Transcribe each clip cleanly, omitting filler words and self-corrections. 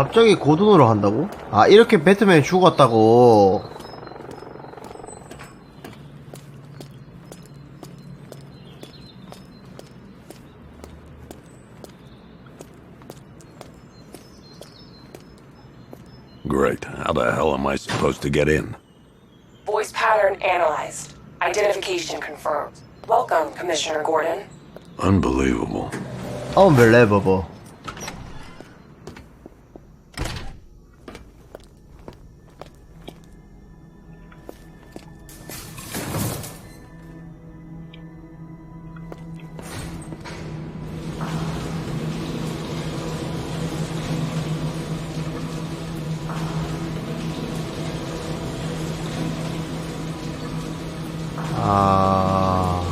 갑자기 고든으로 한다고? 아, 이렇게 배트맨이 죽었다고. Great. How the hell am I supposed to get in? Voice pattern analyzed. Identification confirmed. Welcome, Commissioner Gordon. Unbelievable. Unbelievable. 아...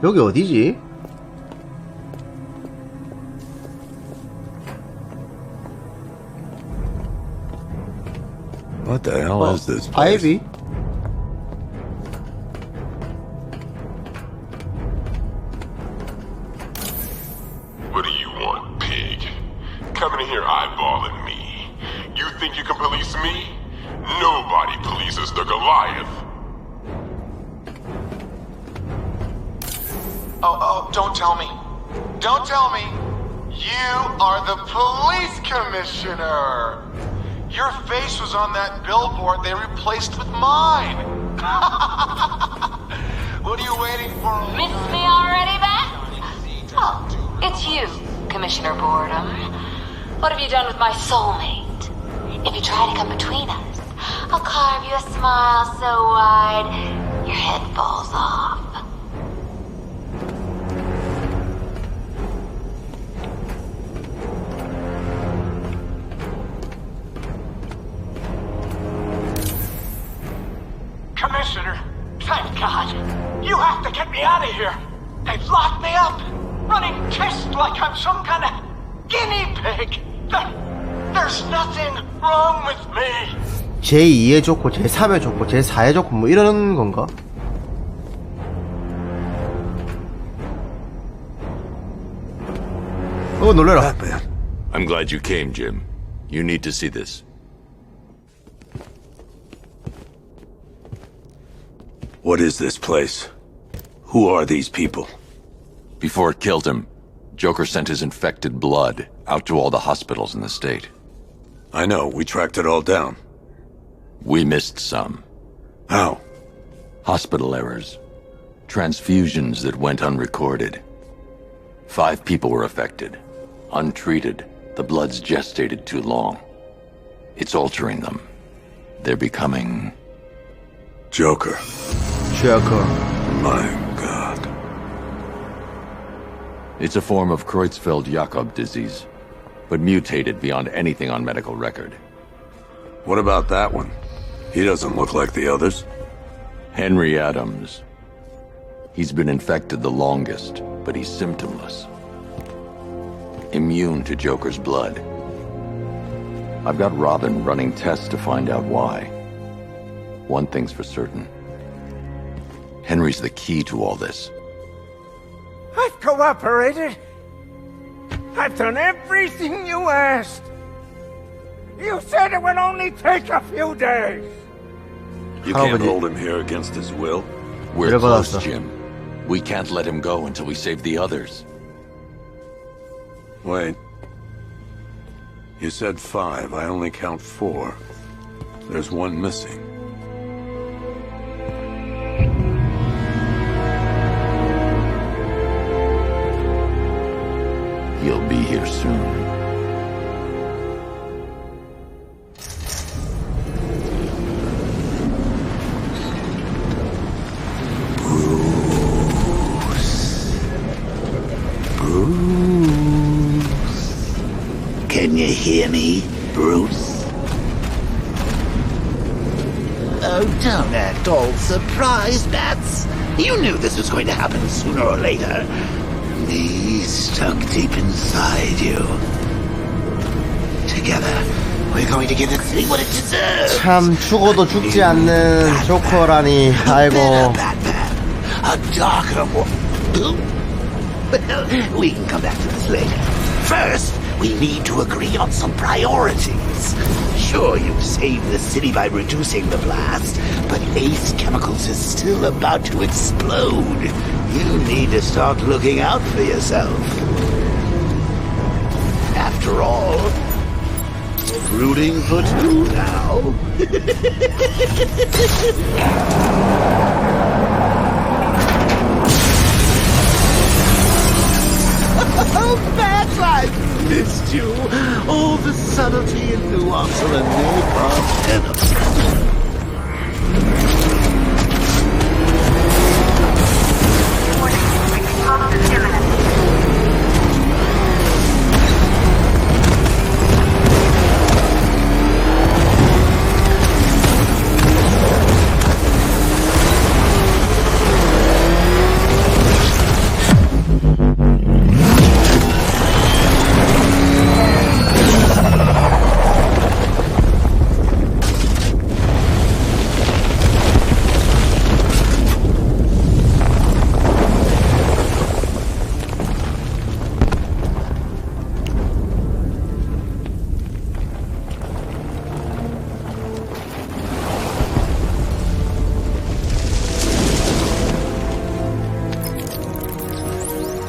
여기 어디지? What the hell is this place? 아이비? What do you want, pig? Coming in here eyeballing me. You think you can police me? Nobody polices the Goliath. Oh, don't tell me. Don't tell me. You are the police commissioner. Your face was on that billboard they replaced with mine. What are you waiting for? Miss me already, Beth? Oh, it's you, Commissioner Boredom. What have you done with my soulmate? If you try to come between us, I'll carve you a smile so wide your head falls off. Commissioner, thank God. You have to get me out of here. They've locked me up, running tests like I'm some kind of guinea pig. There's nothing wrong with me. 제2에 좋고 제3에 좋고 제4에 좋고 뭐 이러는 건가? 놀래라. Batman. I'm glad you came, Jim. You need to see this. What is this place? Who are these people? Before it killed him, Joker sent his infected blood out to all the hospitals in the state. I know, we tracked it all down. We missed some. How? Hospital errors. Transfusions that went unrecorded. 5 people were affected. Untreated, the blood's gestated too long. It's altering them. They're becoming... Joker. Joker. My God. It's a form of Creutzfeldt-Jakob disease, but mutated beyond anything on medical record. What about that one? He doesn't look like the others. Henry Adams. He's been infected the longest, but he's symptomless. Immune to Joker's blood. I've got Robin running tests to find out why. One thing's for certain. Henry's the key to all this. I've cooperated. I've done everything you asked. You said it would only take a few days. You How can't would you- hold him here against his will? We're close, 받았어. Jim. We can't let him go until we save the others. Wait. You said 5. I only count 4. There's one missing. He'll be here soon. Can you hear me, Bruce? Oh, don't act all surprised, Bats. You knew this was going to happen sooner or later. Me stuck deep inside you. Together, We're going to give the city what it deserves. 참 죽어도 죽지 않는 조커라니. 아이고. A darker one. Well, we can come back to this later. First, we need to agree on some priorities. Sure, you've saved the city by reducing the blast, but Ace Chemicals is still about to explode. You need to start looking out for yourself. After all, we're rooting for two now. Oh, Bats, I've missed you. All the subtlety and nuance of a napalm enemy.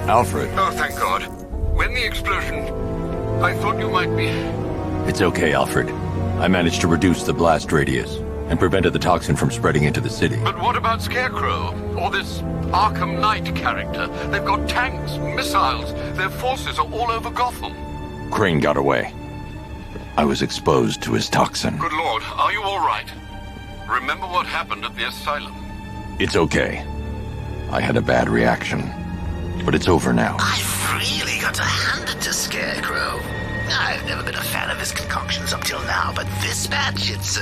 Alfred. Oh, thank God. When the explosion... I thought you might be... It's okay, Alfred. I managed to reduce the blast radius and prevented the toxin from spreading into the city. But what about Scarecrow? Or this Akamnai트 character? They've got tanks, missiles. Their forces are all over Gotham. Crane got away. I was exposed to his toxin. Good Lord, are you all right? Remember what happened at the asylum? It's okay. I had a bad reaction. But it's over now. I've really got to hand it to Scarecrow. I've never been a fan of his concoctions up till now, but this batch, it's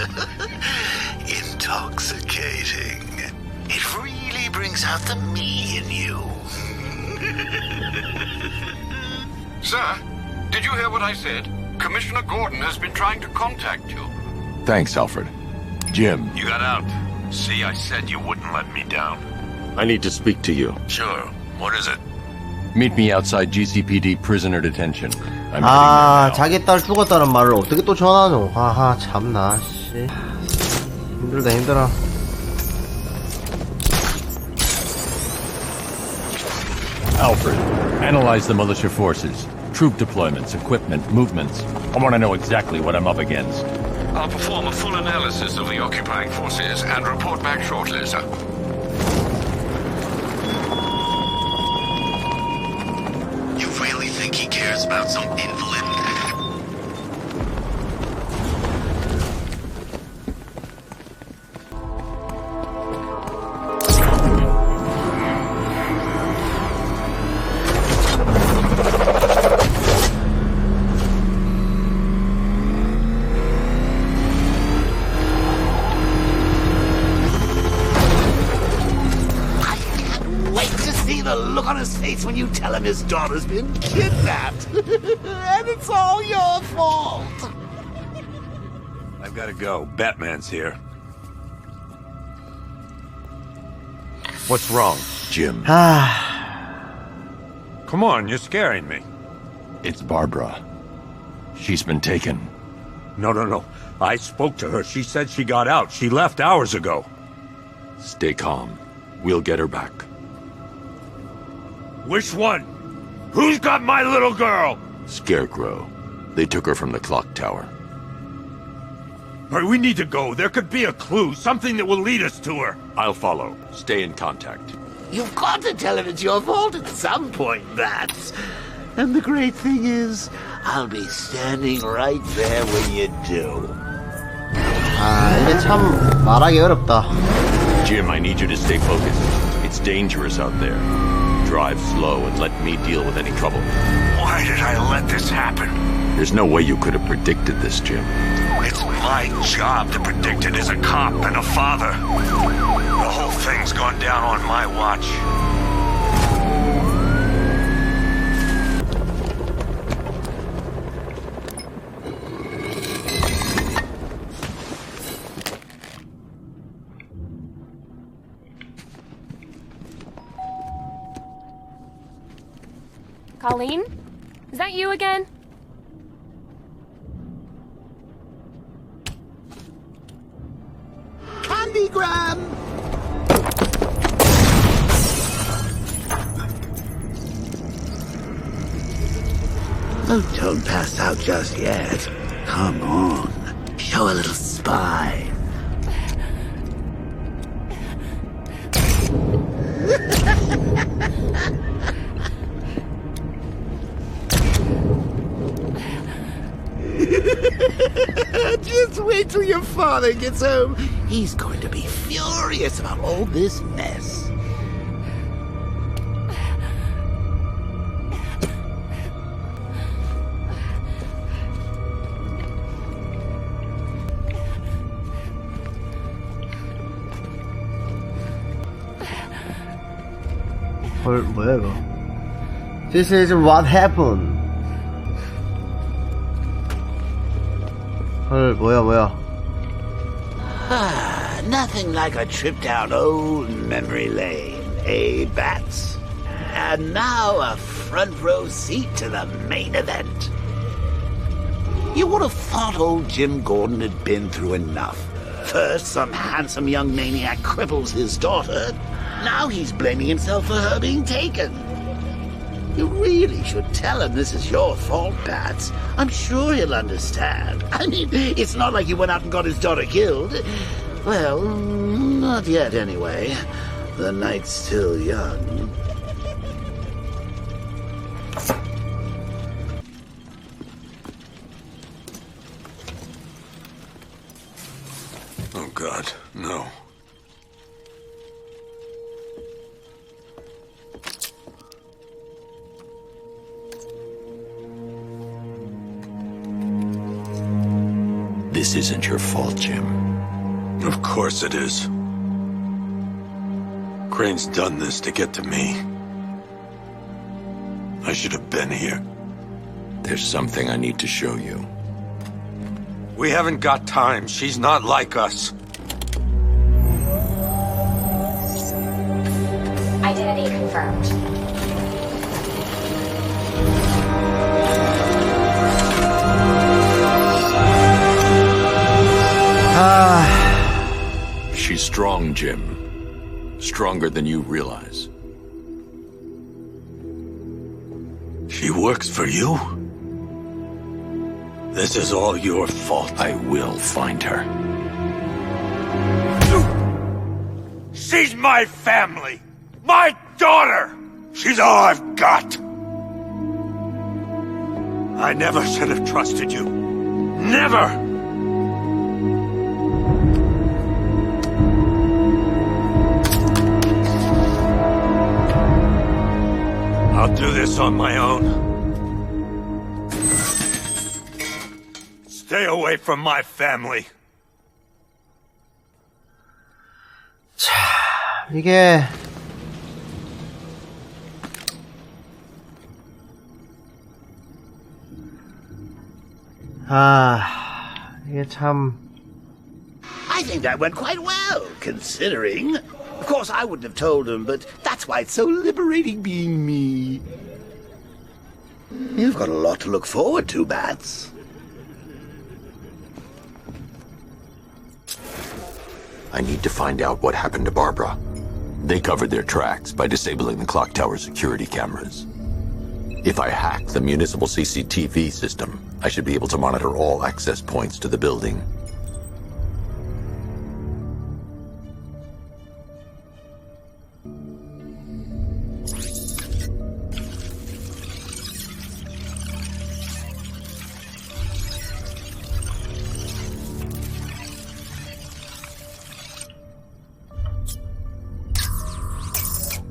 intoxicating. It really brings out the me in you. Sir, did you hear what I said? Commissioner Gordon has been trying to contact you. Thanks, Alfred. Jim. You got out. See, I said you wouldn't let me down. I need to speak to you. Sure. What is it? Meet me outside GCPD prisoner detention. I'm 아, 자기 딸 죽었다는 말을 어떻게 또 전하노? 아하, 참나, 씨. 힘들다, 힘들어. Alfred, analyze the militia forces, troop deployments, equipment, movements. I want to know exactly what I'm up against. I'll perform a full analysis of the occupying forces and report back shortly, sir. You really think he cares about some invalid? When you tell him his daughter's been kidnapped. And it's all your fault. I've got to go. Batman's here. What's wrong? Jim. Come on, you're scaring me. It's Barbara. She's been taken. No. I spoke to her. She said she got out. She left hours ago. Stay calm. We'll get her back. Which one? Who's got my little girl? Scarecrow. They took her from the clock tower. All right, we need to go. There could be a clue, something that will lead us to her. I'll follow. Stay in contact. You've got to tell him it's your fault at some point, Bats. And the great thing is, I'll be standing right there when you do. 아, 이게 참 말하기 어렵다. Jim, I need you to stay focused. It's dangerous out there. Drive slow and let me deal with any trouble. Why did I let this happen? There's no way you could have predicted this, Jim. It's my job to predict it as a cop and a father. The whole thing's gone down on my watch. Colleen? Is that you again? Candygram! Oh, don't pass out just yet. Come on. Show a little spine. Just wait till your father gets home. He's going to be furious about all this mess. 헐, 뭐야 이거? This is what happened. 헐, 뭐야? Nothing like a trip down old memory lane, eh, Bats? And now a front row seat to the main event. You would have thought old Jim Gordon had been through enough. First, some handsome young maniac cripples his daughter. Now he's blaming himself for her being taken. You really should tell him this is your fault, Bats. I'm sure he'll understand. I mean, it's not like you went out and got his daughter killed. Well, not yet anyway. The night's still young. Oh, God, no. This isn't your fault, Jim. Of course it is. Crane's done this to get to me. I should have been here. There's something I need to show you. We haven't got time. She's not like us. Identity confirmed. She's strong, Jim. Stronger than you realize. She works for you? This is all your fault. I will find her. She's my family! My daughter! She's all I've got! I never should have trusted you. Never! I'll do this on my own. Stay away from my family. 자, 이게 이게 참. I think that went quite well, considering. Of course, I wouldn't have told him, but that's why it's so liberating being me. You've got a lot to look forward to, Bats. I need to find out what happened to Barbara. They covered their tracks by disabling the clock tower security cameras. If I hack the municipal CCTV system, I should be able to monitor all access points to the building.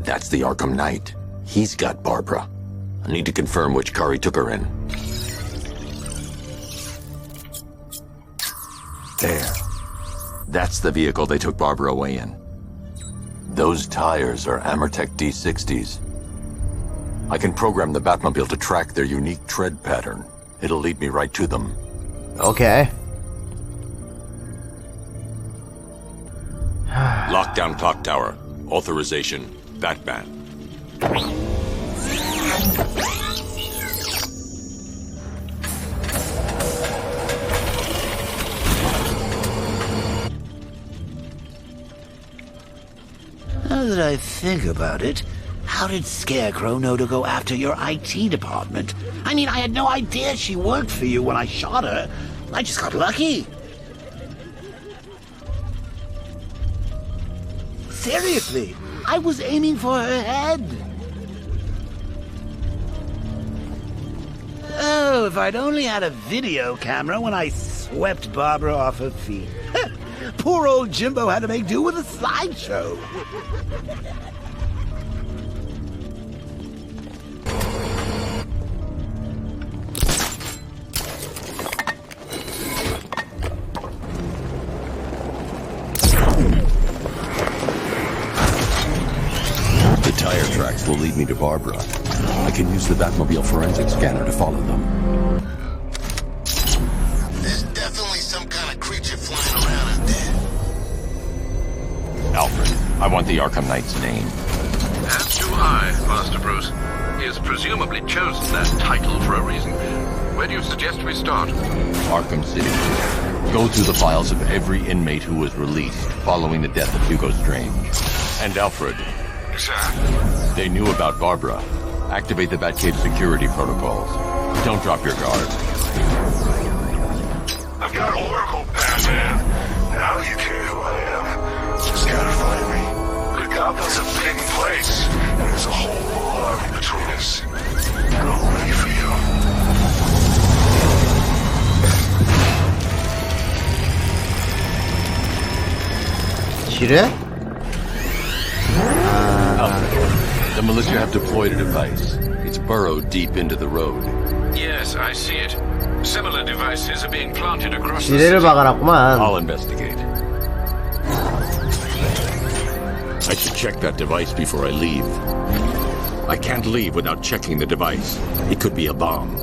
That's the Arkham Knight. He's got Barbara. I need to confirm which car he took her in. There. That's the vehicle they took Barbara away in. Those tires are Amertech D60s. I can program the Batmobile to track their unique tread pattern. It'll lead me right to them. Okay. Lockdown clock tower. Authorization. Batman. that I think about it, how did Scarecrow know to go after your IT department? I mean, I had no idea she worked for you when I shot her. I just got lucky. Seriously, I was aiming for her head. Oh, if I'd only had a video camera when I swept Barbara off her feet. Poor old Jimbo had to make do with a slideshow. The tire tracks will lead me to Barbara. I can use the Batmobile forensic scanner to follow them. There's definitely some kind of creature flying around out there. Alfred, I want the Arkham Knight's name. As do I, Master Bruce. He has presumably chosen that title for a reason. Where do you suggest we start? Arkham City. Go through the files of every inmate who was released following the death of Hugo Strange. And Alfred. Sir? They knew about Barbara. Activate the Batcave security protocols. Don't drop your guard. I've got Oracle, Batman. Now you care who I am. Just gotta find me. Good Gotham's a big place, and there's a whole army between us. I'm all ready for you. 지뢰? The militia have deployed a device. It's burrowed deep into the road. Yes, I see it. Similar devices are being planted across the 지뢰를 city. 박아놨구만. I'll investigate. I should check that device before I leave. I can't leave without checking the device. It could be a bomb.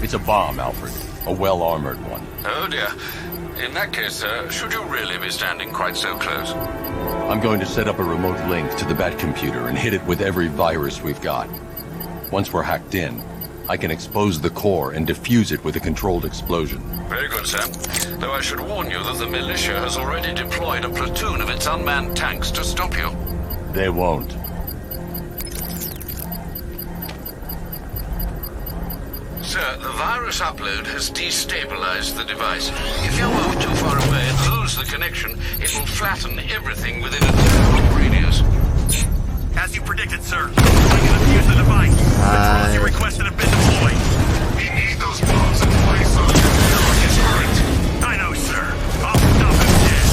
It's a bomb, Alfred. A well-armored one. Oh dear. In that case, should you really be standing quite so close? I'm going to set up a remote link to the Bat computer and hit it with every virus we've got. Once we're hacked in, I can expose the core and defuse it with a controlled explosion. Very good, sir. Though I should warn you that the militia has already deployed a platoon of its unmanned tanks to stop you. They won't. Sir, the virus upload has destabilized the device. If you move too far away and lose the connection, it will flatten everything within a 10-foot radius. As you predicted, sir. I'm going to use the device. The drones you requested have been deployed. We need those bombs in place so the computer gets hurt. I know, sir. I'll stop him dead.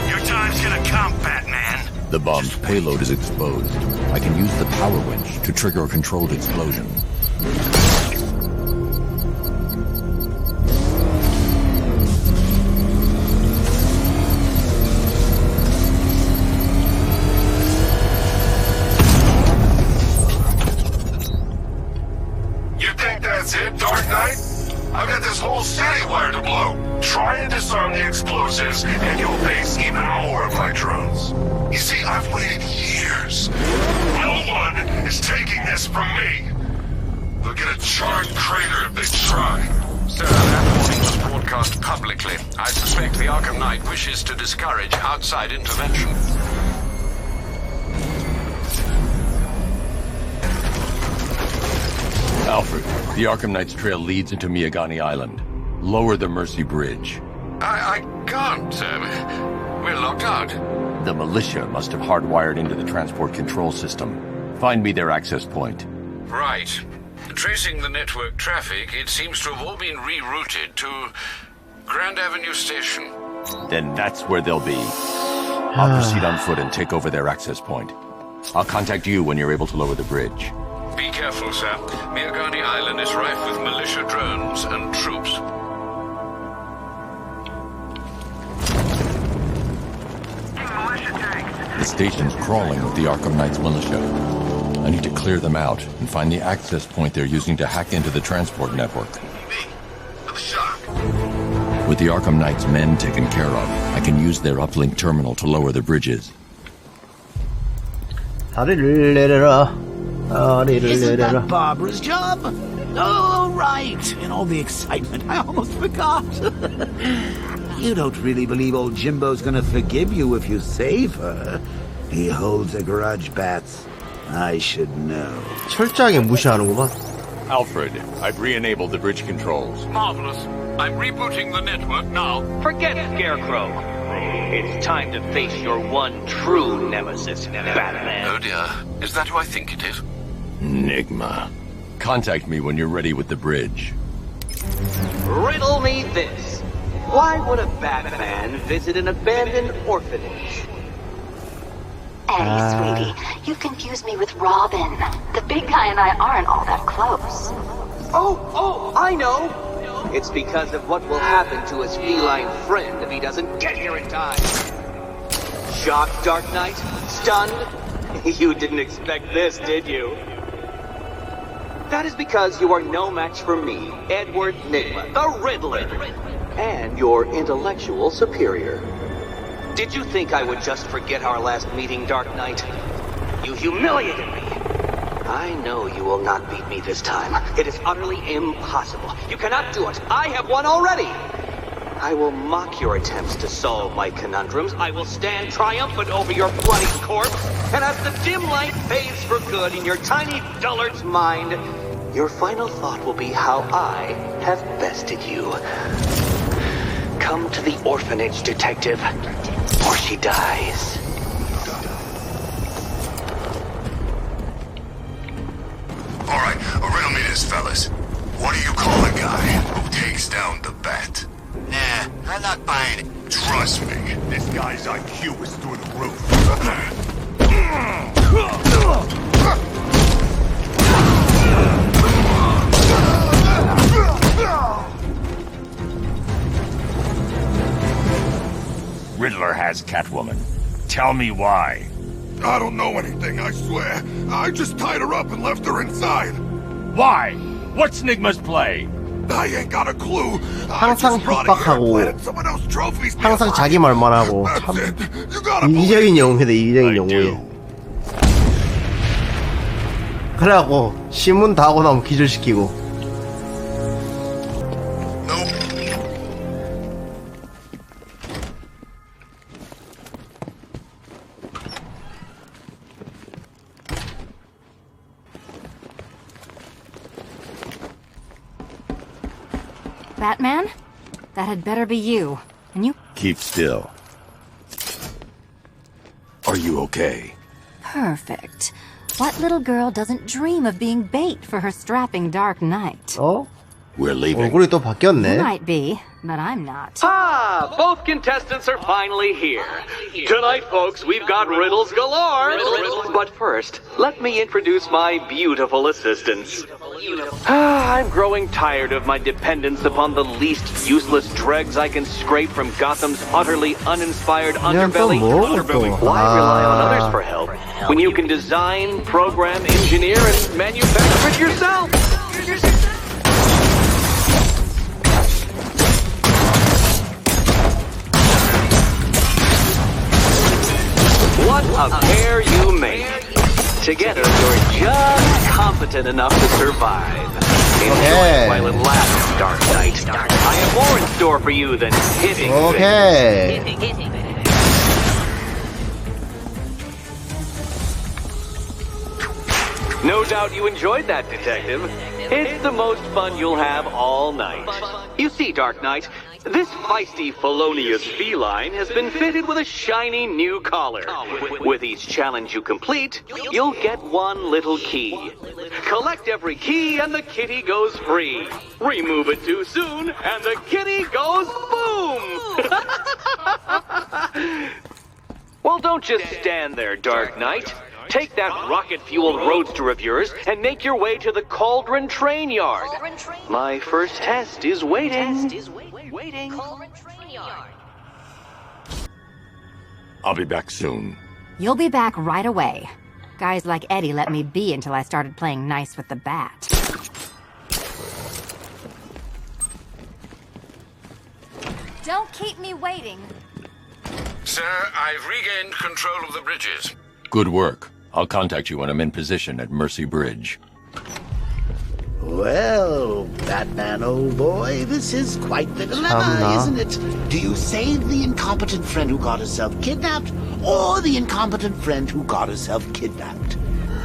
Your time's gonna come, Batman. The bomb's payload is exposed. I can use the power winch to trigger a controlled explosion. You think that's it, Dark Knight? I've got this whole city wire to blow. Try and disarm the explosives, and you'll face even more of my drones. You see, I've waited years. No one is taking this from me. They'll get a charred crater if they try. Sir, that warning was broadcast publicly. I suspect the Arkham Knight wishes to discourage outside intervention. Alfred, the Arkham Knight's trail leads into Miagani Island. Lower the Mercy Bridge. I can't, sir. We're locked out. The militia must have hardwired into the transport control system. Find me their access point. Right. Tracing the network traffic, it seems to have all been rerouted to Grand Avenue Station. Then that's where they'll be. I'll proceed on foot and take over their access point. I'll contact you when you're able to lower the bridge. Be careful, sir. Miagani Island is rife with militia drones and troops. The station's crawling with the Arkham Knight's militia. I need to clear them out and find the access point they're using to hack into the transport network. Me, for the shot. With the Akamnait's men taken care of, I can use their uplink terminal to lower the bridges. 다리를 내려라. 다리를 Isn't 내려라. that Barbara's job? Oh, right. In all the excitement, I almost forgot. You don't really believe old Jimbo's gonna forgive you if you save her. He holds a grudge, Bats. I should know. 철저하게 무시하는구만. Alfred, I've re-enabled the bridge controls. Marvelous. I'm rebooting the network now. Forget Scarecrow. It's time to face your one true nemesis, Batman. Oh dear. Is that who I think it is? Enigma. Contact me when you're ready with the bridge. Riddle me this. Why would a Batman visit an abandoned orphanage? Eddie, sweetie, you confused me with Robin. The big guy and I aren't all that close. Oh, I know. It's because of what will happen to his feline friend if he doesn't get here in time. Shocked, Dark Knight? Stunned? You didn't expect this, did you? That is because you are no match for me, Edward Nigma, the Riddler, and your intellectual superior. Did you think I would just forget our last meeting, Dark Knight? You humiliated me. I know you will not beat me this time. It is utterly impossible. You cannot do it. I have won already. I will mock your attempts to solve my conundrums. I will stand triumphant over your bloody corpse. And as the dim light fades for good in your tiny dullard's mind, your final thought will be how I have bested you. Come to the orphanage, detective, or she dies. All right, riddle me this, fellas. What do you call a guy who takes down the Bat? Nah, I'm not buying it. Trust me, this guy's IQ is through the roof. Riddler has Catwoman. Tell me why. I don't know anything, I swear. I just tied her up and left her inside. Why? What's Nigma's play? I ain't got a clue. 항상 협박하고 항상 자기 말만 하고 참 이기적인 영웅이다. 이기적인 영웅이. 그래갖고 신문 다 하고 나면 기절시키고. Batman? That had better be you. And you... Keep still. Are you okay? Perfect. What little girl doesn't dream of being bait for her strapping Dark Knight? 어? We're leaving. 얼굴이 또 바뀌었네. You might be, but I'm not. Ah, both contestants are finally here. Tonight, folks, we've got riddles galore. But first, let me introduce my beautiful assistants. I'm growing tired of my dependence upon the least useless dregs I can scrape from Gotham's utterly uninspired underbelly. Why rely on others for help when you can design, program, engineer, and manufacture it yourself? What a pair you make. Together, you're just competent enough to survive. Enjoy it while it lasts, Dark Knight. I have more in store for you than hitting things. No doubt you enjoyed that, Detective. It's the most fun you'll have all night. You see, Dark Knight, this feisty, felonious feline has been fitted with a shiny new collar. With each challenge you complete, you'll get one little key. Collect every key and the kitty goes free. Remove it too soon and the kitty goes boom! Well, don't just stand there, Dark Knight. Take that rocket-fueled roadster of yours and make your way to the Cauldron Train Yard. My first test is waiting. I'll be back soon. You'll be back right away. Guys like Eddie let me be until I started playing nice with the Bat. Don't keep me waiting. Sir, I've regained control of the bridges. Good work. I'll contact you when I'm in position at Mercy Bridge. Well, Batman, old boy, this is quite the dilemma, isn't it? Do you save the incompetent friend who got herself kidnapped, or the incompetent friend who got herself kidnapped?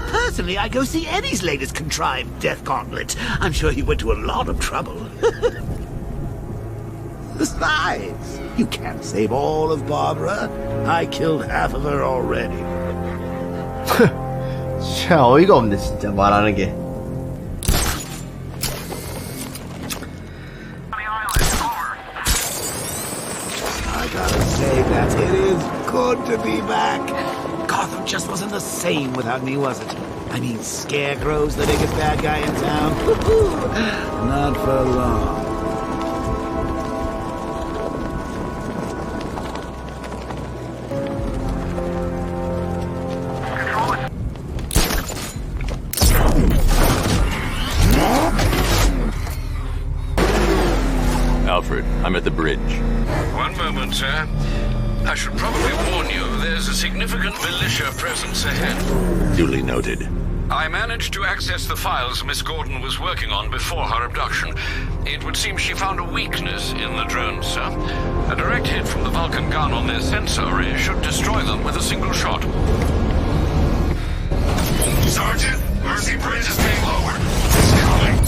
Personally, I go see Eddie's latest contrived death gauntlet. I'm sure he went to a lot of trouble. Besides, you can't save all of Barbara. I killed half of her already. 참 어이가 없네 진짜 말하는 게. I gotta say that it is good to be back. Gotham just wasn't the same without me, was it? I mean, Scarecrow's the biggest bad guy in town. Not for long. Alfred, I'm at the bridge. One moment, sir. I should probably warn you, there's a significant militia presence ahead. Duly noted. I managed to access the files Miss Gordon was working on before her abduction. It would seem she found a weakness in the drones, sir. A direct hit from the Vulcan gun on their sensor array should destroy them with a single shot. Sergeant, Mercy Bridge is being lowered. It's coming.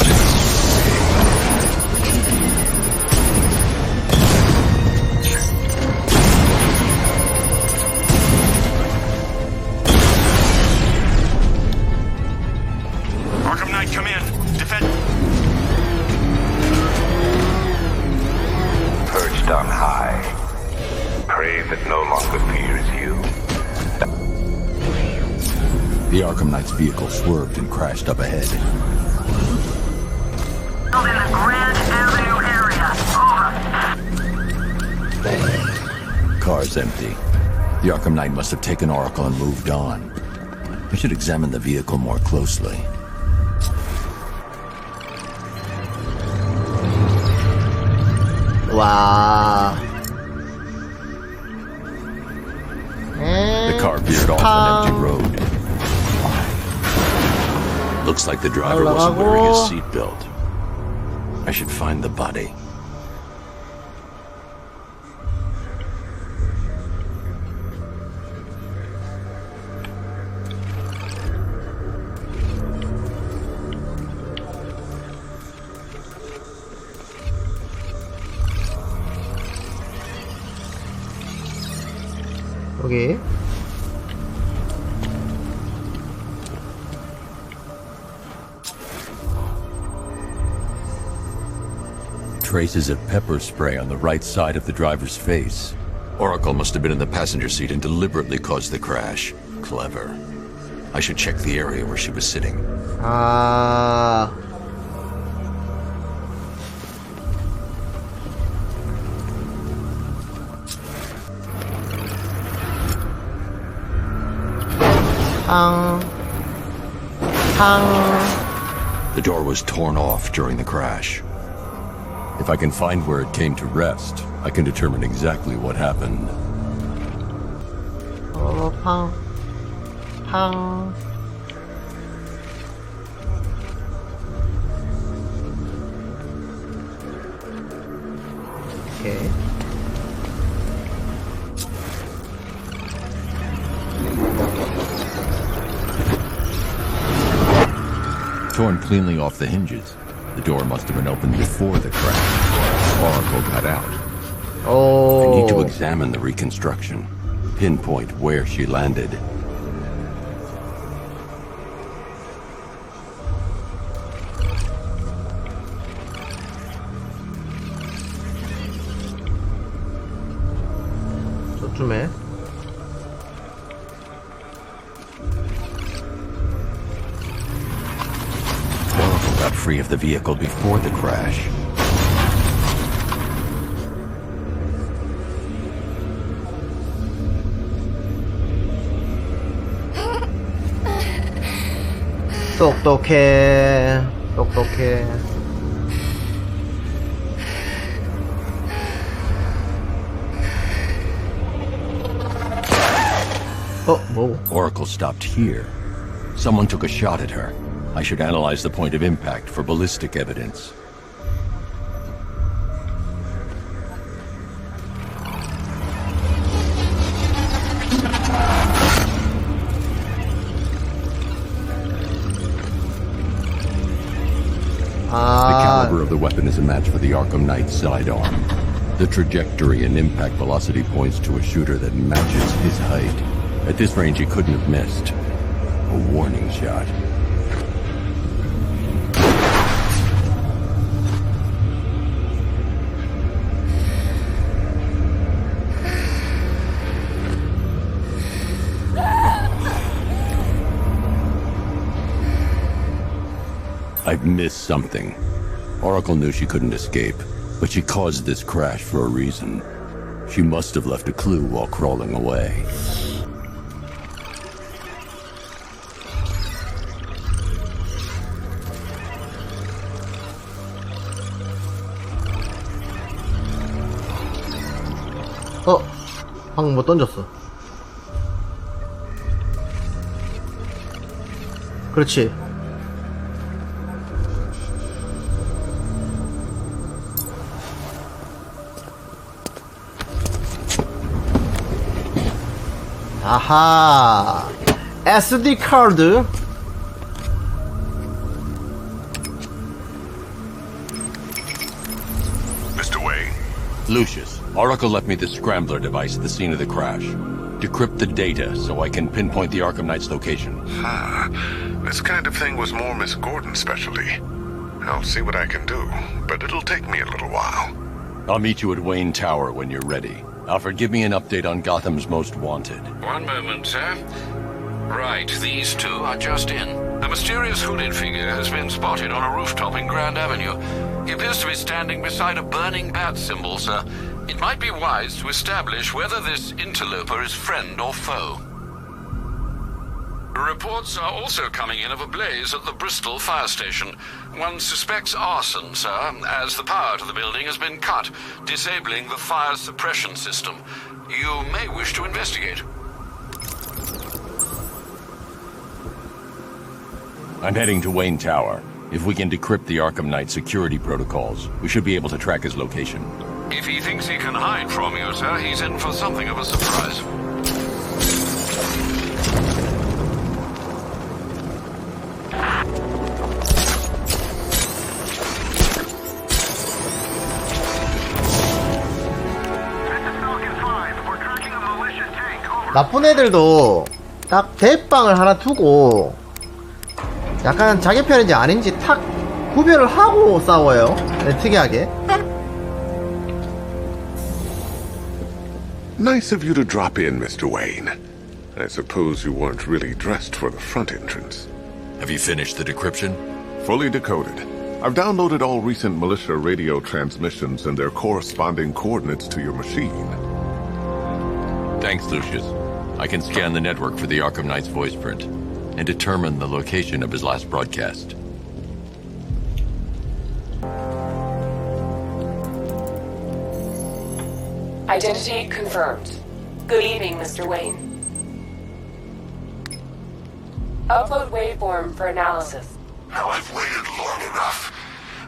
Arkham Knight, come in. Defend. Perched on high. Prey that no longer fears you. The Arkham Knight's vehicle swerved and crashed up ahead. In the Grand Avenue area. Over. Car's empty. The Arkham Knight must have taken Oracle and moved on. I should examine the vehicle more closely. 와. The car veered off an empty road. Looks like the driver wasn't wearing his seatbelt. I should find the body. 여기. Traces of pepper spray on the right side of the driver's face. Oracle must have been in the passenger seat and deliberately caused the crash. Clever. I should check the area where she was sitting. 아. The door was torn off during the crash. If I can find where it came to rest, I can determine exactly what happened. Okay. Torn cleanly off the hinges. The door must have been opened before the crash. Oracle got out. Oh. I need to examine the reconstruction. Pinpoint where she landed. 저쯤에. Oracle got free of the vehicle before the crash. 똑똑해. 똑똑해. Oracle stopped here. Someone took a shot at her. I should analyze the point of impact for ballistic evidence. The caliber of the weapon is a match for the Akamnait's sidearm. The trajectory and impact velocity points to a shooter that matches his height. At this range, he couldn't have missed. A warning shot. I've missed something. Oracle knew she couldn't escape, but she caused this crash for a reason. She must have left a clue while crawling away. 방금 뭐 던졌어. 그렇지. 아하, SD 카드. Mr. Wayne. Lucius, Oracle left me the scrambler device at the scene of the crash. Decrypt the data so I can pinpoint the Akamnait's location. This kind of thing was more Miss Gordon's specialty. I'll see what I can do, but it'll take me a little while. I'll meet you at Wayne Tower when you're ready. Alfred, give me an update on Gotham's Most Wanted. One moment, sir. Right, these two are just in. A mysterious hooded figure has been spotted on a rooftop in Grand Avenue. He appears to be standing beside a burning bat symbol, sir. It might be wise to establish whether this interloper is friend or foe. Reports are also coming in of a blaze at the Bristol fire station. One suspects arson, sir, as the power to the building has been cut, disabling the fire suppression system. You may wish to investigate. I'm heading to Wayne Tower. If we can decrypt the Akamnait's security protocols, we should be able to track his location. If he thinks he can hide from you, sir, he's in for something of a surprise. 나쁜 애들도 딱 대빵을 하나 두고 약간 자기 편인지 아닌지 탁 구별을 하고 싸워요. 네, 특이하게. Nice of you to drop in, Mr. Wayne. I suppose you weren't really dressed for the front entrance. Have you finished the decryption? Fully decoded. I've downloaded all recent militia radio transmissions and their corresponding coordinates to your machine. Thanks, Lucius. I can scan the network for the Akamnait's voice print and determine the location of his last broadcast. Identity confirmed. Good evening, Mr. Wayne. Upload waveform for analysis. Now I've waited long enough.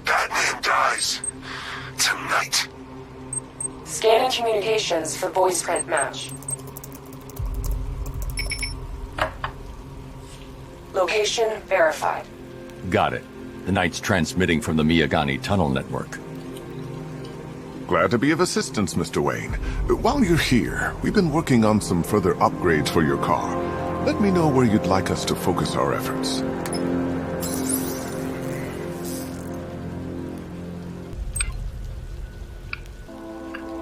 Batman dies. Tonight. Scanning communications for voice print match. Location verified. Got it. The Knight's transmitting from the Miyagani tunnel network. Glad to be of assistance, Mr. Wayne. While you're here, we've been working on some further upgrades for your car. Let me know where you'd like us to focus our efforts.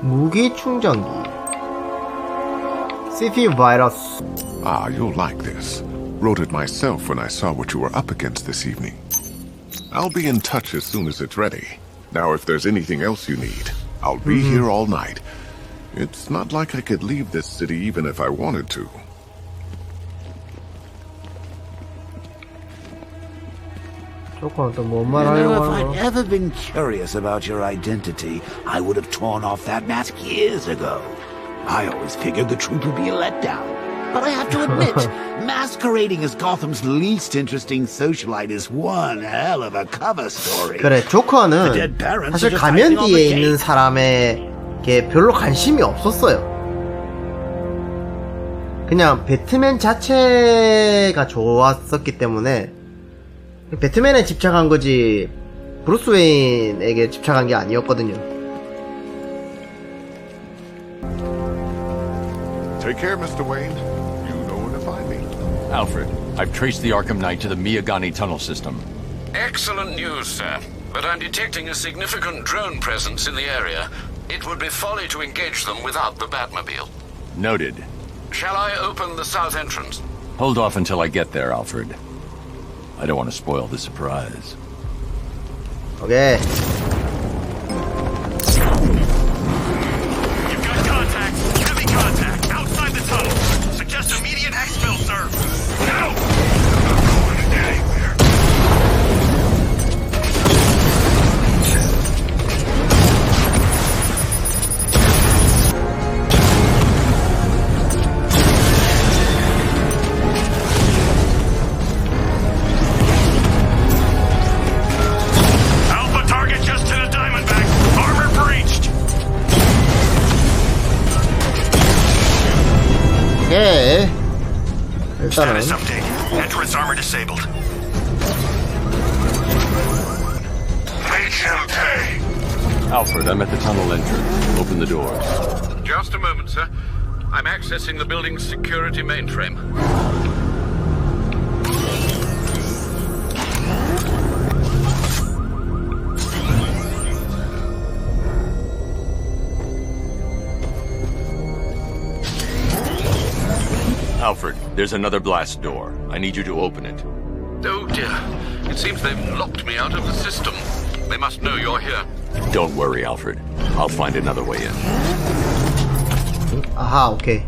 무기 충전기. CP virus. Ah, you'll like this. Wrote it myself when I saw what you were up against this evening. I'll be in touch as soon as it's ready. Now, if there's anything else you need, I'll be here all night. It's not like I could leave this city even if I wanted to. If I'd ever been curious about your identity, I would have torn off that mask years ago. I always figured the truth would be a letdown. But I have to admit, masquerading as Gotham's least interesting socialite is one hell of a cover story. 그래, 조커는 사실 가면 뒤에 있는 사람에게 별로 관심이 없었어요. 그냥 배트맨 자체가 좋았었기 때문에 배트맨에 집착한 거지 브루스 웨인에게 집착한 게 아니었거든요. Take care, Mr. Wayne. You know where to find me. Alfred, I've traced the Arkham Knight to the Miyagani tunnel system. Excellent news, sir. But I'm detecting a significant drone presence in the area. It would be folly to engage them without the Batmobile. Noted. Shall I open the south entrance? Hold off until I get there, Alfred. I don't want to spoil the surprise. Okay. You've got contact. Heavy contact. Outside the tunnel. Suggest immediate exfil, sir. No! I'm not going anywhere. Alpha target just to the Diamondback. Armor breached. 오케이. 일단은 Status update. Entrance armor disabled. Make him pay. Alfred, I'm at the tunnel entrance. Open the doors. Just a moment, sir. I'm accessing the building's security mainframe. Alfred, there's another blast door. I need you to open it. Oh dear. It seems they've locked me out of the system. They must know you're here. Don't worry, Alfred. I'll find another way in. 아하, 오케이.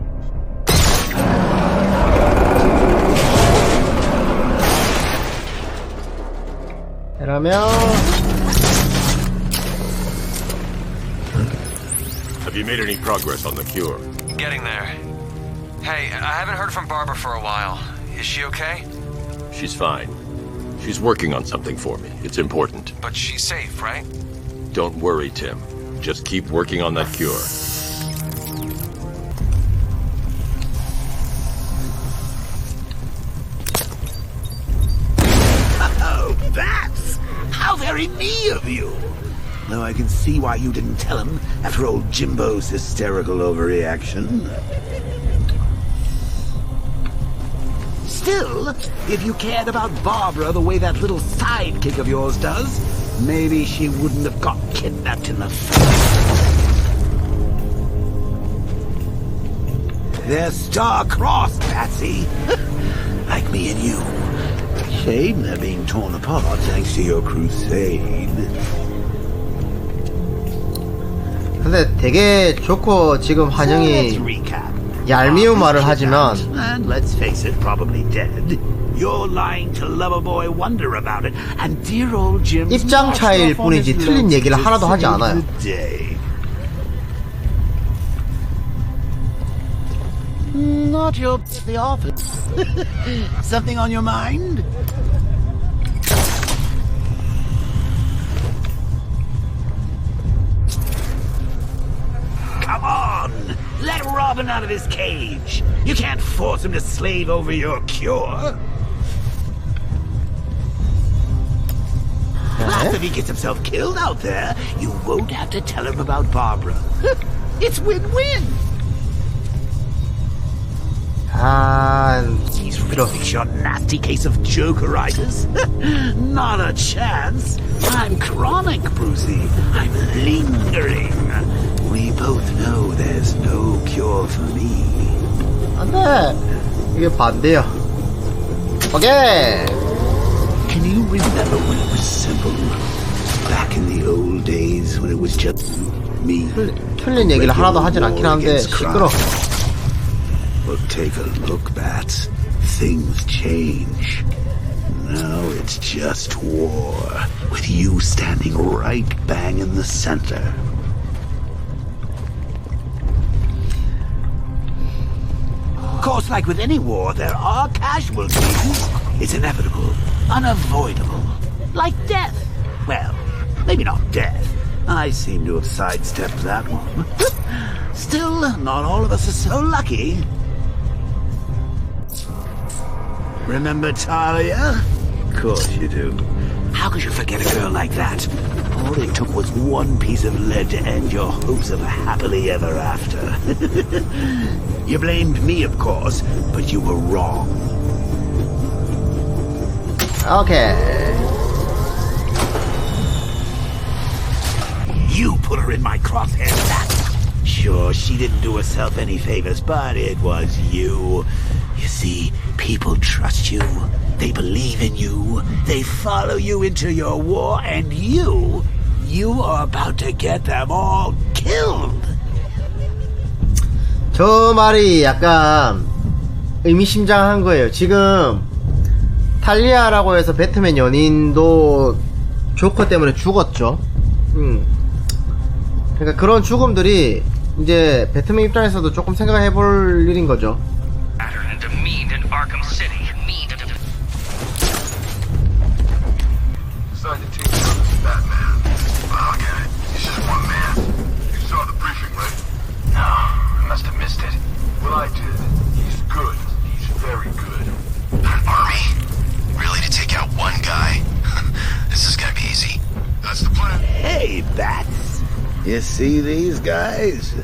이러면 Have you made any progress on the cure? Getting there. Hey, I haven't heard from Barbara for a while. Is she okay? She's fine. She's working on something for me. It's important. But she's safe, right? Don't worry, Tim. Just keep working on that cure. Oh, that's how very me of you. Though I can see why you didn't tell him after old Jimbo's hysterical overreaction. Still, if you cared about Barbara the way that little sidekick of yours does, maybe she wouldn't have got kidnapped in the first place. They're star-crossed, Patsy. Like me and you. Shame they're being torn apart thanks to your crusade. 근데 되게 조커 지금 환영이 얄미운 말을 하지만 And let's face it, probably dead. You're lying to Loverboy Wonder about it, and dear old Jim's 입장 차이일 뿐이지 틀린 얘기를 하나도 하지 않아요. Not your the office. Something on your mind? Come on! Let Robin out of his cage! You can't force him to slave over your cure! Plus, if he gets himself killed out there, you won't have to tell him about Barbara. It's win-win! He's really your nasty case of Jokeritis. Not a chance. I'm chronic, Brucey. I'm lingering. We both know there's no cure for me. 안돼. 이게 반대야. 오케이. Can you remember when it was simple? Back in the old days when it was just me. 틀린 얘기를 하나도 하진 않긴 한데 시끄러. Well, take a look, Bats. Things change. Now it's just war, with you standing right bang in the center. course, like with any war, there are casualties. It's inevitable, unavoidable. Like death. Well, maybe not death. I seem to have sidestepped that one. Still, not all of us are so lucky. Remember Talia? Of course you do. How could you forget a girl like that? All it took was one piece of lead to end your hopes of a happily ever after. You blamed me, of course, but you were wrong. Okay. You put her in my crosshairs, that. Sure, she didn't do herself any favors, but it was you. You see, people trust you. They believe in you. They follow you into your war, and you are about to get them all killed. 저 말이 약간 의미심장한 거예요. 지금 탈리아라고 해서 배트맨 연인도 조커 때문에 죽었죠. 그러니까 그런 죽음들이 이제 배트맨 입장에서도 조금 생각해볼 일인 거죠. Decided to take on this Batman. Oh, I get it. He's just one man. You saw the briefing, right? No, I must have missed it. Well, I did. He's good. He's very good. An army? Really, to take out one guy? This is gonna be easy. That's the plan. Hey, Bats. You see these guys?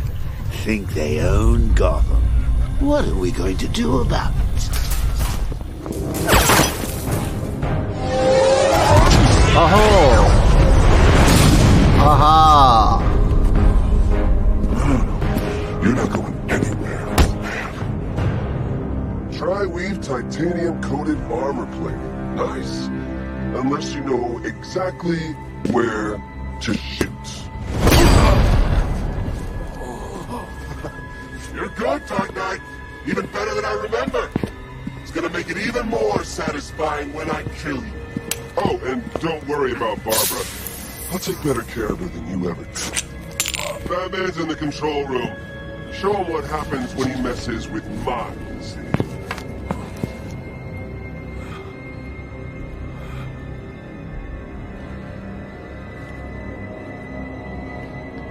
Think they own Gotham. What are we going to do about it? 아호. 아하. You're not going anywhere. Tri-weave titanium-coated armor plate. Nice. Unless you know exactly where to shoot. You're good, Dark Knight. Even better than I remember. It's gonna make it even more satisfying when I kill you. Oh, and don't worry about Barbara. I'll take better care of her than you ever did. Batman's in the control room. Show him what happens when he messes with minds.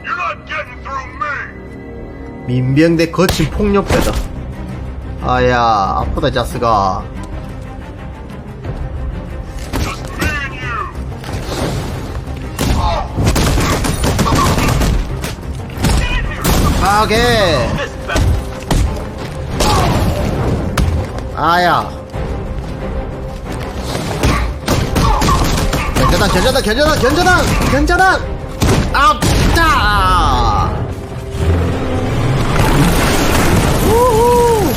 You're not getting through me! 민병대 거친 폭력배다. 아야, 아프다 자스가. 오케이. 아야. 견자단. 아따. 우후.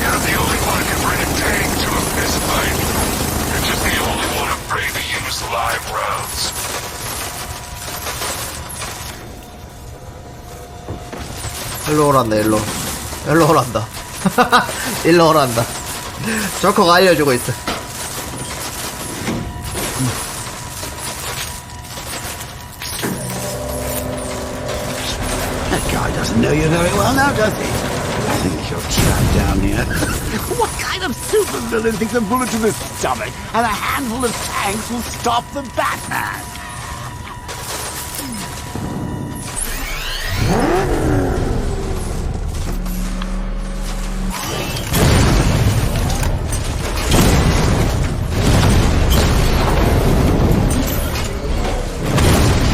You're the only one who can bring a tank to a fist fight. You're just the only one afraid to use live rounds. 일로 오란다. 일로 오란다. 조커가 알려주고 있어. That guy doesn't know you very well now, does he? I think you're trapped down here. What kind of supervillain thinks a bullet to the stomach and a handful of tanks will stop the Batman?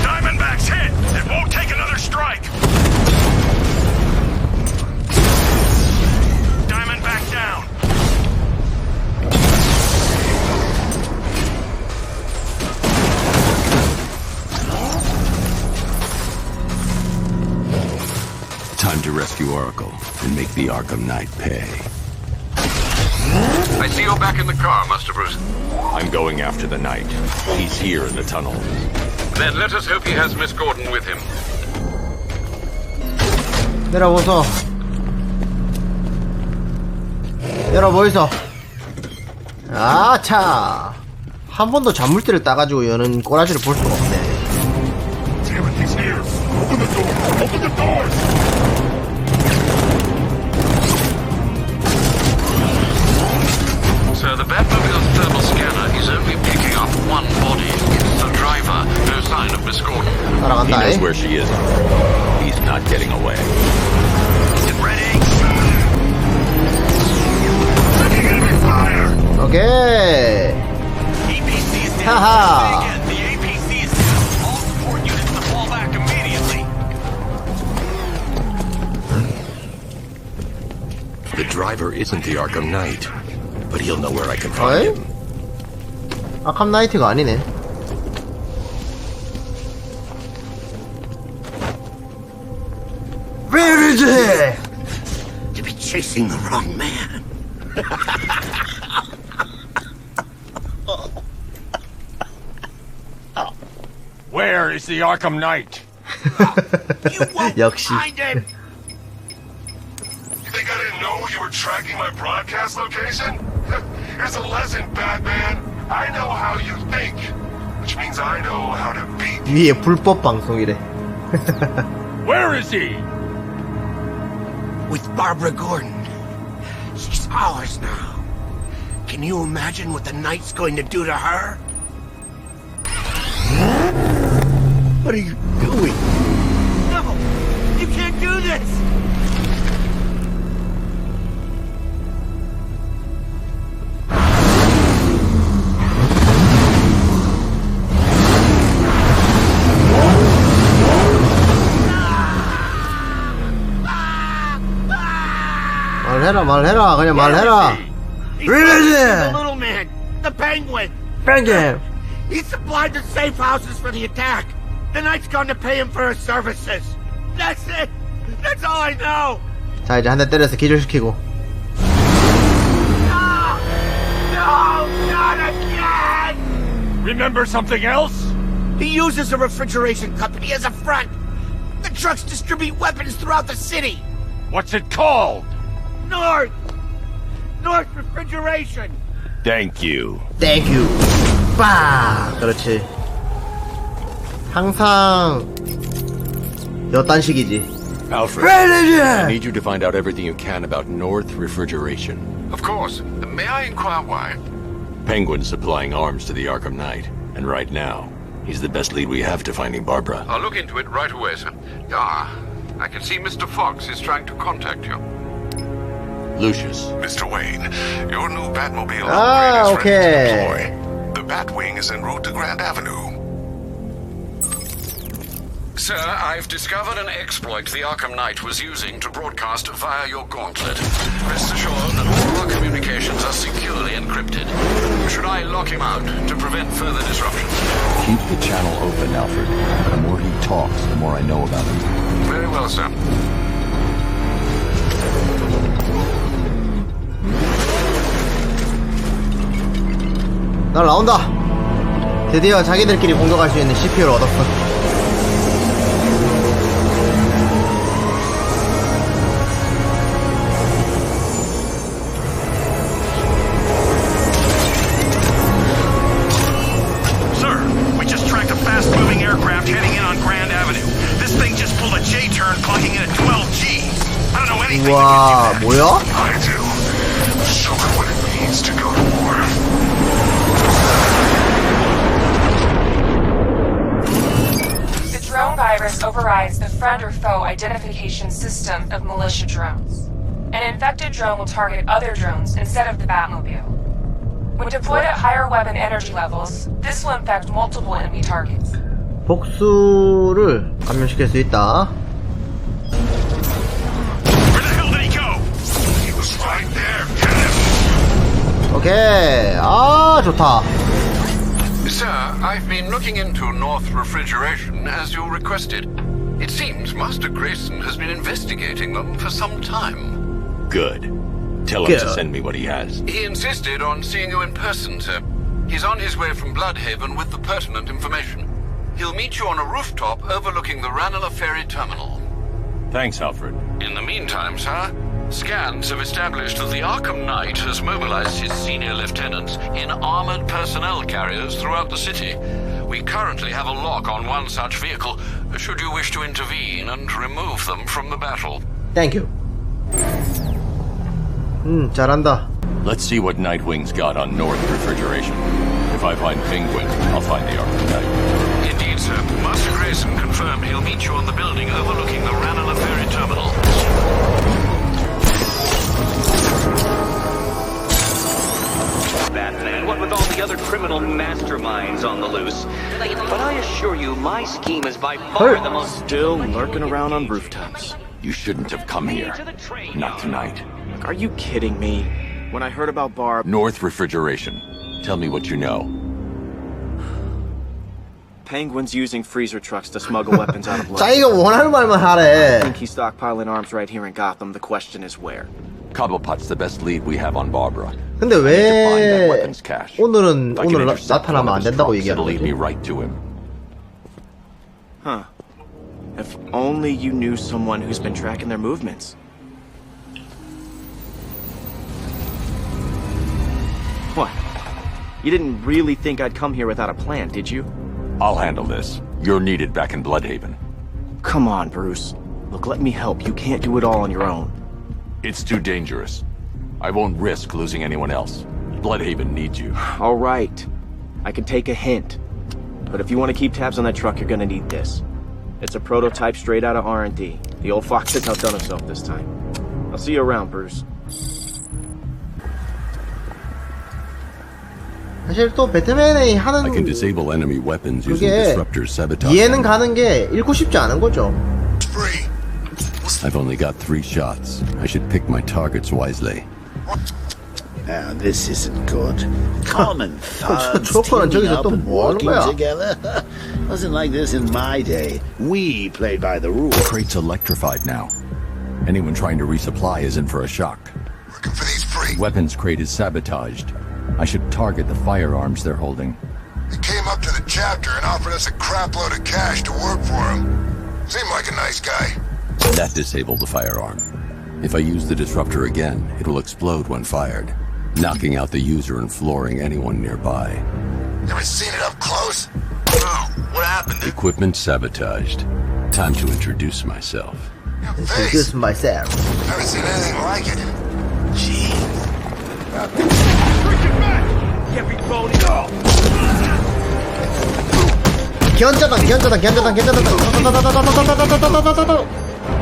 Diamondback's hit! It won't take another strike! Diamondback down! Time to rescue Oracle and make the Arkham Knight pay. I see you're back in the car, Master Bruce. I'm going after the Knight. He's here in the tunnel. Then let us hope he has Miss Gordon with him. 내려보소. 열어보이소. 아차. 한 번도 잔물대를 따가지고 여는 꼬라지를 볼 수가 없네. Damn it, he's here. Open the door. knows where she is. He's not getting away. 오케이. 하하. The driver isn't the Arkham Knight, but he'll know where I can find him. 아캄나이트가 아니네. Where is he? To be chasing the wrong man. Where is the Arkham Knight? 역시. You think I didn't know you were tracking my broadcast location? Here's a lesson, Batman. I know how you think, which means I know how to beat. 위에 불법 방송이래. Where is he? With Barbara Gordon. She's ours now. Can you imagine what the Knight's going to do to her? What are you doing? No! You can't do this! 말해라 그냥 말해라. The little man, the Penguin. Penguin. He supplied the safe houses for the attack. The Knight's gone to pay him for his services. That's it. That's all I know. 자 이제 한 대 때려서 기절시키고. No, not again. Remember something else? He uses a refrigeration company as a front. The trucks distribute weapons throughout the city. What's it called? North Refrigeration. Thank you. Thank you. 빠. 그렇지. 항상 엿단식이지. Alfred, I need you to find out everything you can about North Refrigeration. Of course. May I inquire why? Penguin's supplying arms to the Arkham Knight, and right now, he's the best lead we have to finding Barbara. I'll look into it right away, sir. Ah, I can see Mr. Fox is trying to contact you. Lucius. Mr. Wayne, your new Batmobile upgrade is ready to deploy. The Batwing is en route to Grand Avenue. Sir, I've discovered an exploit the Arkham Knight was using to broadcast via your gauntlet. Rest assured that all our communications are securely encrypted. Should I lock him out to prevent further disruption? Keep the channel open, Alfred. The more he talks, the more I know about him. Very well, sir. 날 나온다. 드디어 자기들끼리 공격할 수 있는 CPU를 얻었어. Sir, we just tracked a fast-moving aircraft heading in on Grand Avenue. This thing just pulled a J-turn, clocking in at 12 Gs. I don't know anything. 와, 뭐야? I do. Show her what it means to go to war. The drone virus overrides the friend or foe identification system of militia drones. An infected drone will target other drones instead of the Batmobile. When deployed at higher weapon energy levels, this will infect multiple enemy targets. 복수를 감염시킬 수 있다. Where the hell did he go? He was right there. Get him. 오케이. 아, 좋다. Sir, I've been looking into North Refrigeration as you requested. It seems Master Grayson has been investigating them for some time. Good. Tell him to send me what he has. He insisted on seeing you in person, sir. He's on his way from Bloodhaven with the pertinent information. He'll meet you on a rooftop overlooking the Ranelagh Ferry Terminal. Thanks, Alfred. In the meantime, sir, scans have established that the Arkham Knight has mobilized his senior lieutenants in armored personnel carriers throughout the city. We currently have a lock on one such vehicle, should you wish to intervene and remove them from the battle. Thank you. 잘한다. Let's see what Nightwing's got on North Refrigeration. If I find Penguin, I'll find the Arkham Knight. Indeed, sir. Master Grayson Grayson confirmed he'll meet you on the building overlooking the Ranelagh ferry terminal. Batman, what with all the other criminal masterminds on the loose. But I assure you, my scheme is by far the most... Still lurking around on rooftops. You shouldn't have come here. Not tonight. Are you kidding me? When I heard about Barb... North Refrigeration. Tell me what you know. Penguin's using freezer trucks to smuggle weapons out of 자기가 원하는 말만 I 하래. think he's stockpiling arms right here in Gotham. The question is where. Cobblepot's the best lead we have on Barbara. 근데 왜 오늘은 오늘 나타나면 안 된다고 얘기하는 lead me 거지? right to him. Huh. If only you knew someone who's been tracking their movements. What? You didn't really think I'd come here without a plan, did you? I'll handle this. You're needed back in Bloodhaven. Come on, Bruce. Look, let me help. You can't do it all on your own. It's too dangerous. I won't risk losing anyone else. Bloodhaven needs you. All right. I can take a hint. But if you want to keep tabs on that truck, you're gonna need this. It's a prototype straight out of R&D. The old fox has outdone himself this time. I'll see you around, Bruce. 사실 또 배트맨이 하는 I can disable enemy weapons using 그게 disruptors sabotage. 이해는 가는 게 읽고 싶지 않은 거죠. I've only got 3 shots. I should pick my targets wisely. Now, this isn't good. Common thugs 조커는 teaming 저기서 up 또 and 뭐 하는 working 거야? together. Wasn't like this in my day. We played by the rules. The crate's electrified now. Anyone trying to resupply is in for a shock. Looking for these freaks. Weapons crate is sabotaged. I should target the firearms they're holding. They came up to the chapter and offered us a crap load of cash to work for him. Seemed like a nice guy. That disabled the firearm. If I use the disruptor again, it will explode when fired, knocking out the user and flooring anyone nearby. Never seen it up close? Oh, what happened? Equipment sabotaged. Time to introduce myself. Introduce myself. Never seen anything like it. Jeez. 견자당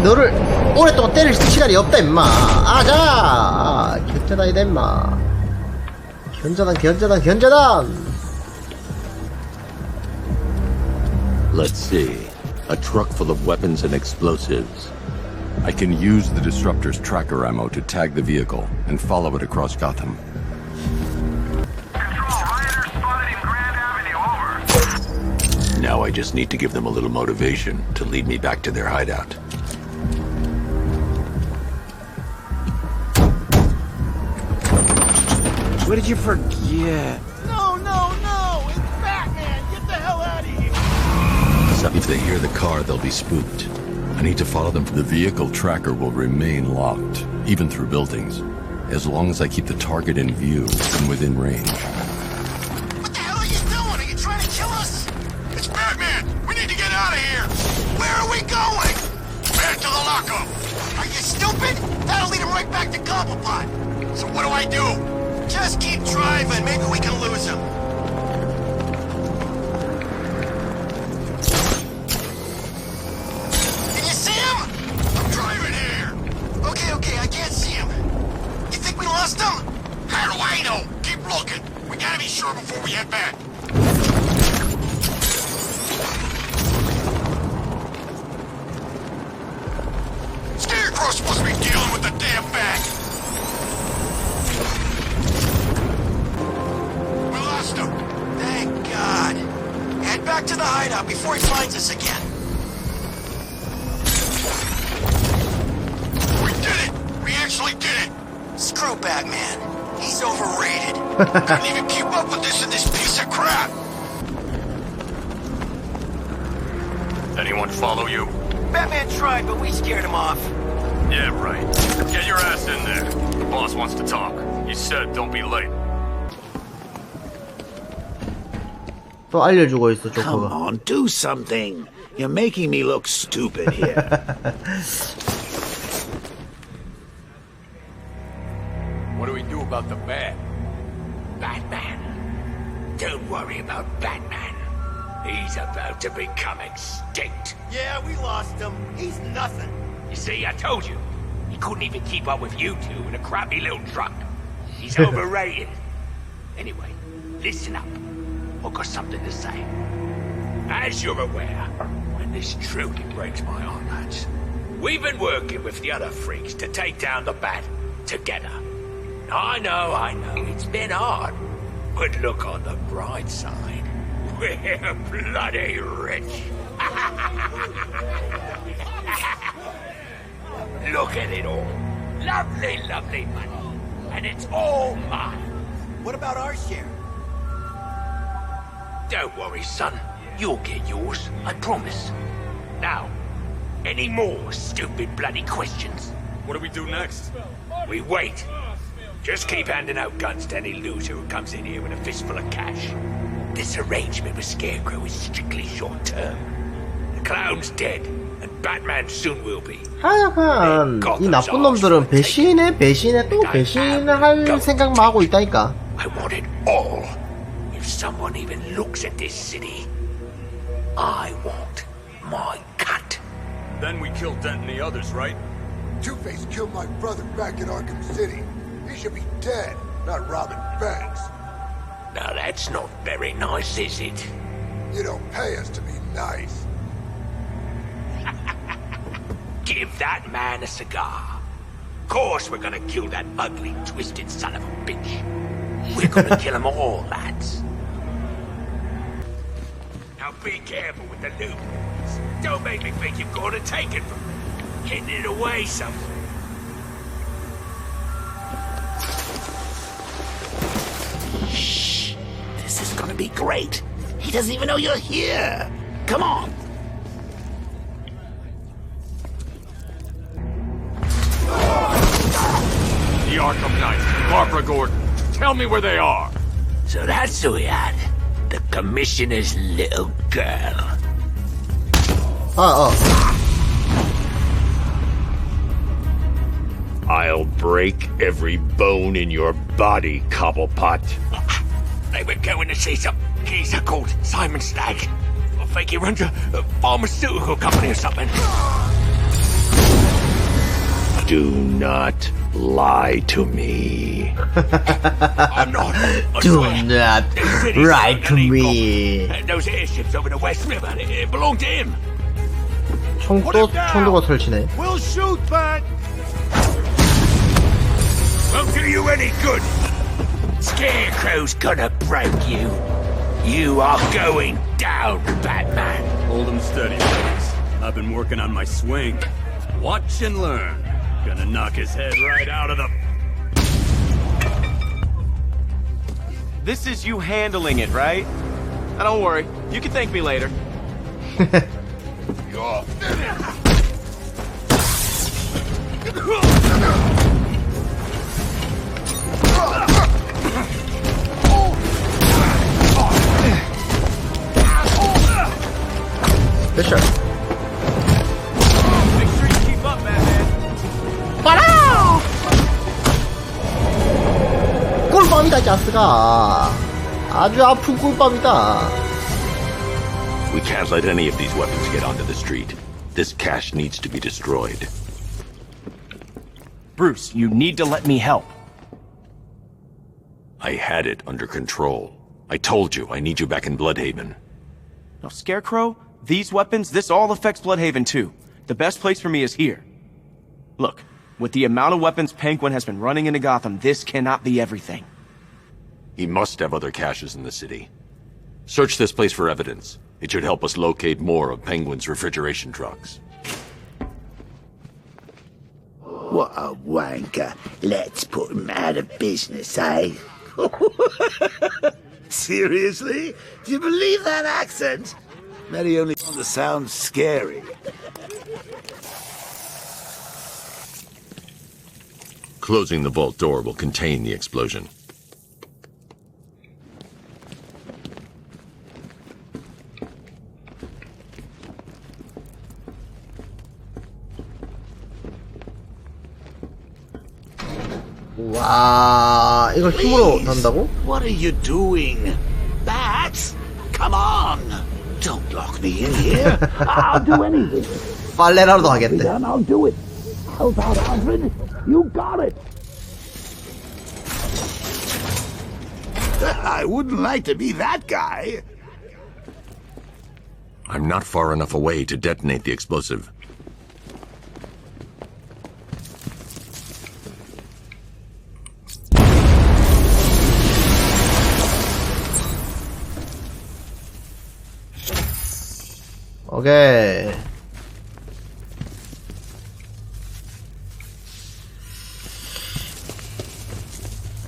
너를 오랫동안 때릴 시간이 없다 임마. 아자 견자당이다 임마. 견자당. Let's see. A truck full of weapons and explosives. I can use the disruptor's tracker ammo to tag the vehicle and follow it across Gotham. Now I just need to give them a little motivation to lead me back to their hideout. What did you forget? No! It's Batman! Get the hell out of here! So if they hear the car, they'll be spooked. I need to follow them. The vehicle tracker will remain locked, even through buildings, as long as I keep the target in view and within range. What the hell are you doing? Are you trying to kill us? It's Batman! We need to get out of here! Where are we going? Back to the lockup! Are you stupid? That'll lead him right back to Cobblepot! So what do I do? Just keep driving. Maybe we can lose him. Can you see him? I'm driving here. Okay, I can't see him. You think we lost him? How do I know? Keep looking. We gotta be sure before we head back. Scarecrow's supposed to be dealing with the damn bag. We lost him. Thank God. Head back to the hideout before he finds us again. We did it. We actually did it. Screw Batman. He's overrated. Couldn't even keep up with this in this piece of crap. Anyone follow you? Batman tried, but we scared him off. Yeah, right. Get your ass in there. The boss wants to talk. He said don't be late. 또 알려주고 있어 Come 조커가. on, do something. You're making me look stupid here. What do we do about the bat? Batman. Don't worry about Batman. He's about to become extinct. Yeah, we lost him. He's nothing. You see, I told you. He couldn't even keep up with you two in a crappy little truck. He's overrated. Anyway, listen up. I've got something to say. As you're aware, and this truly breaks my heart, lads, we've been working with the other freaks to take down the Bat together. I know, it's been hard. But look on the bright side. We're bloody rich. Look at it all. Lovely, lovely money. And it's all mine. What about our share? Don't worry, son. You'll get yours, I promise. Now, any more stupid bloody questions? What do we do next? We wait. Just keep handing out guns to any loser who comes in here with a fistful of cash. This arrangement with Scarecrow is strictly short-term. The clown's dead, and Batman soon will be. 하여간 이 나쁜 놈들은 배신에 또 배신을 할 생각만 하고 있다니까. I want it all. If someone even looks at this city, I want my cut. Then we kill Dent and the others, right? Two-Face killed my brother back in Arkham City. He should be dead, not robbing banks. Now that's not very nice, is it? You don't pay us to be nice. Give that man a cigar. Of course we're gonna kill that ugly, twisted son of a bitch. We're gonna kill them all, lads. Now be careful with the loot. Don't make me think you've gone and taken from me. Hidden it away somewhere. Shh. This is gonna be great. He doesn't even know you're here. Come on. The Arkham Knight, Barbara Gordon. Tell me where they are. So that's who we had. The Commissioner's little girl. I'll break every bone in your body, Cobblepot. They were going to see some geezer called Simon Stagg. I think he runs a pharmaceutical company or something. Do not lie to me. I'm not. Do not lie to me. Those airships over the West River, it belonged to him. 총도가 설치네. We'll shoot back. Won't do you any good. Scarecrow's gonna break you. You are going down, Batman. Hold him steady, please. I've been working on my swing. Watch and learn. Gonna knock his head right out of the... This is you handling it, right? Now don't worry. You can thank me later. Fisher. Make sure you keep up, Batman. 꿀밤이다, 자스가. 아주 아픈 꿀밤이다. We can't let any of these weapons get onto the street. This cache needs to be destroyed. Bruce, you need to let me help. I had it under control. I told you, I need you back in Bloodhaven. Now, Scarecrow, these weapons, this all affects Bloodhaven too. The best place for me is here. Look, with the amount of weapons Penguin has been running into Gotham, this cannot be everything. He must have other caches in the city. Search this place for evidence. It should help us locate more of Penguin's refrigeration trucks. What a wanker. Let's put him out of business, eh? Seriously? Do you believe that accent? Maybe only on the sound scary. Closing the vault door will contain the explosion. 와, 이걸 힘으로 단다고? What are you doing? Bats? Come on! lock me in here. I'll do anything. 빨래라도 하겠대. I'll do it. Help out, Alfred. You got it. I wouldn't like to be that guy. I'm not far enough away to detonate the explosive. 오케이.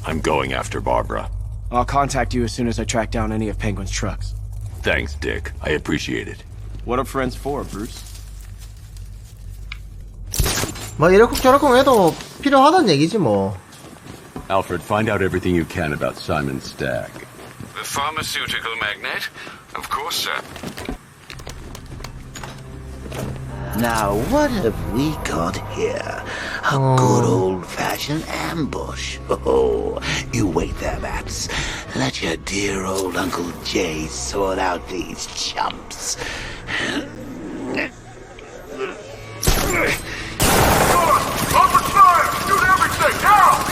I'm going after Barbara. I'll contact you as soon as I track down any of Penguin's trucks. Thanks, Dick. I appreciate it. What are friends for, Bruce? 뭐 이렇쿵 저렇쿵 해도 필요하단 얘기지 뭐. Alfred, find out everything you can about Simon Stagg. The pharmaceutical magnate? Of course, sir. Now, what have we got here? A good old-fashioned ambush. Oh, you wait there, Max. Let your dear old Uncle Jay sort out these chumps. Open fire! Shoot everything! Now!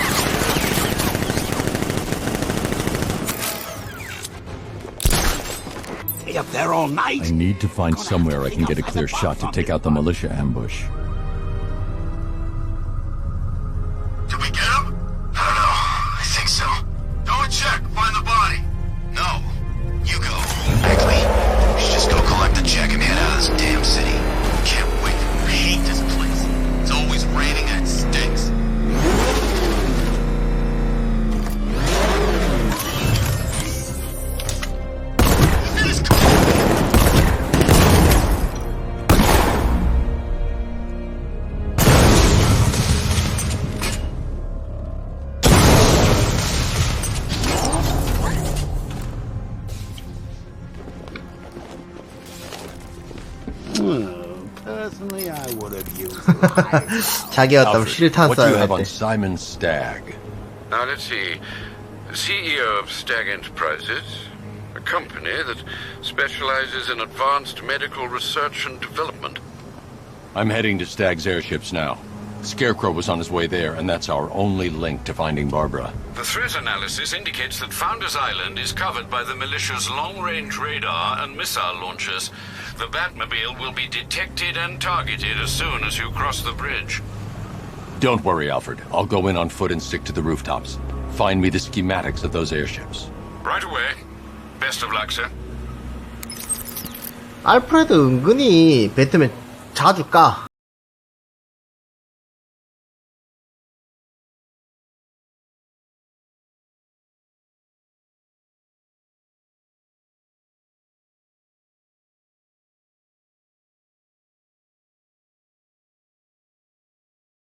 Stay up there all night? I need to find somewhere I can get a clear shot to take out the militia ambush. Did we get him? I don't know. I think so. Go and check. Find the body. No. You go. Actually, we should just go collect the check and head out of this damn city. Can't wait. I hate this place. It's always raining and it stinks. Personally, I would have used 자기였다면 실탄 what do you 써야 have on 돼. Simon Stagg? Now, let's see. The CEO of Stagg Enterprises, a company that specializes in advanced medical research and development. I'm heading to Stagg's airships now. Scarecrow was on his way there, and that's our only link to finding Barbara. The threat analysis indicates that Founders Island is covered by the militia's long-range radar and missile launchers. The Batmobile will be detected and targeted as soon as you cross the bridge. Don't worry, Alfred. I'll go in on foot and stick to the rooftops. Find me the schematics of those airships. Right away. Best of luck, sir. 알프레드 은근히 배트맨 자주 까.